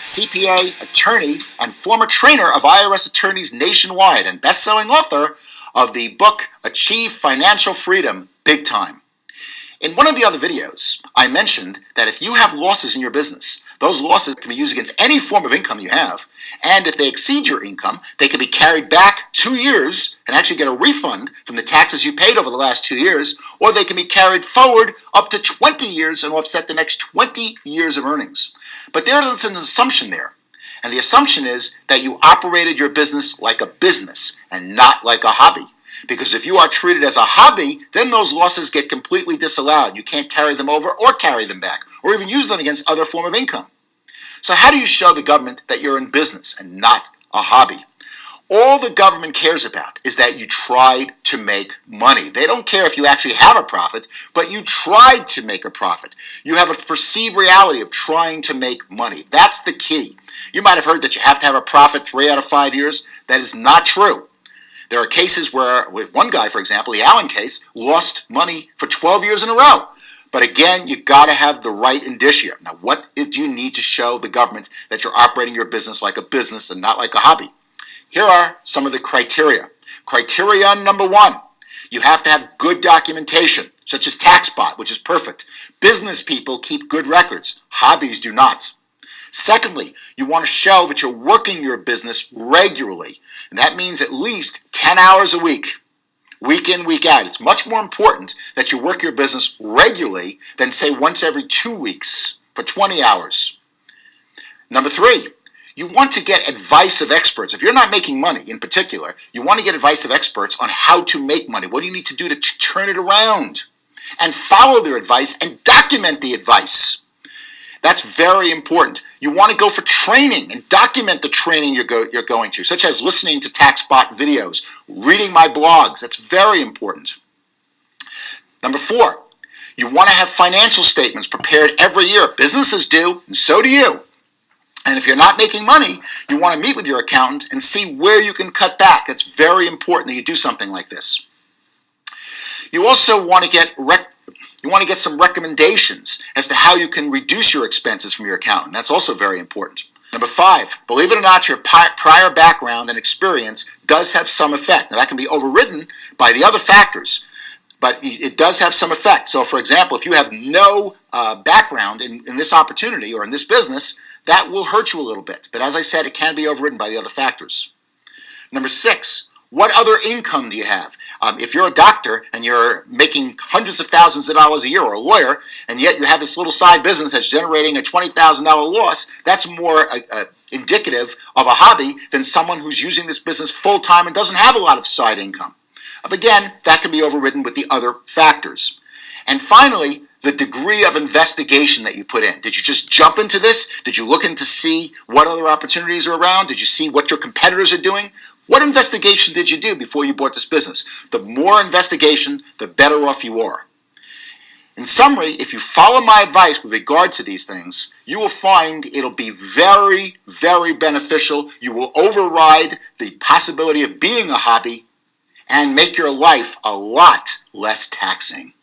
CPA, attorney, and former trainer of IRS attorneys nationwide and best-selling author of the book Achieve Financial Freedom Big Time. In one of the other videos, I mentioned that if you have losses in your business, those losses can be used against any form of income you have, and if they exceed your income, they can be carried back 2 years and actually get a refund from the taxes you paid over the last 2 years, or they can be carried forward up to 20 years and offset the next 20 years of earnings. But there is an assumption there, and the assumption is that you operated your business like a business and not like a hobby. Because if you are treated as a hobby, then those losses get completely disallowed. You can't carry them over or carry them back, or even use them against other form of income. So how do you show the government that you're in business and not a hobby? All the government cares about is that you tried to make money. They don't care if you actually have a profit, but you tried to make a profit. You have a perceived reality of trying to make money. That's the key. You might have heard that you have to have a profit 3 out of 5 years. That is not true. There are cases where, with one guy, for example, the Allen case, lost money for 12 years in a row. But again, you got to have the right indicia. Now, what do you need to show the government that you're operating your business like a business and not like a hobby? Here are some of the criteria. Criteria number 1, you have to have good documentation, such as Taxbot, which is perfect. Business people keep good records. Hobbies do not. Secondly, you want to show that you're working your business regularly. And that means at least 10 hours a week in, week out. It's much more important that you work your business regularly than, say, once every 2 weeks for 20 hours. Number 3, you want to get advice of experts. If you're not making money in particular, you want to get advice of experts on how to make money. What do you need to do to turn it around? And follow their advice and document the advice. That's very important. You want to go for training and document the training you're going to, such as listening to Taxbot videos, reading my blogs. That's very important. Number 4, you want to have financial statements prepared every year. Businesses do, and so do you. And if you're not making money, you want to meet with your accountant and see where you can cut back. It's very important that you do something like this. You also want to get some recommendations as to how you can reduce your expenses from your accountant. That's also very important. Number 5, believe it or not, your prior background and experience does have some effect. Now, that can be overridden by the other factors, but it does have some effect. So, for example, if you have no background in this opportunity or in this business, that will hurt you a little bit. But as I said, it can be overridden by the other factors. Number 6, what other income do you have? If you're a doctor and you're making hundreds of thousands of dollars a year, or a lawyer, and yet you have this little side business that's generating a $20,000 loss, that's more indicative of a hobby than someone who's using this business full-time and doesn't have a lot of side income. But again, that can be overridden with the other factors. And finally, the degree of investigation that you put in. Did you just jump into this? Did you look in to see what other opportunities are around? Did you see what your competitors are doing? What investigation did you do before you bought this business? The more investigation, the better off you are. In summary, if you follow my advice with regard to these things, you will find it'll be very, very beneficial. You will override the possibility of being a hobby and make your life a lot less taxing.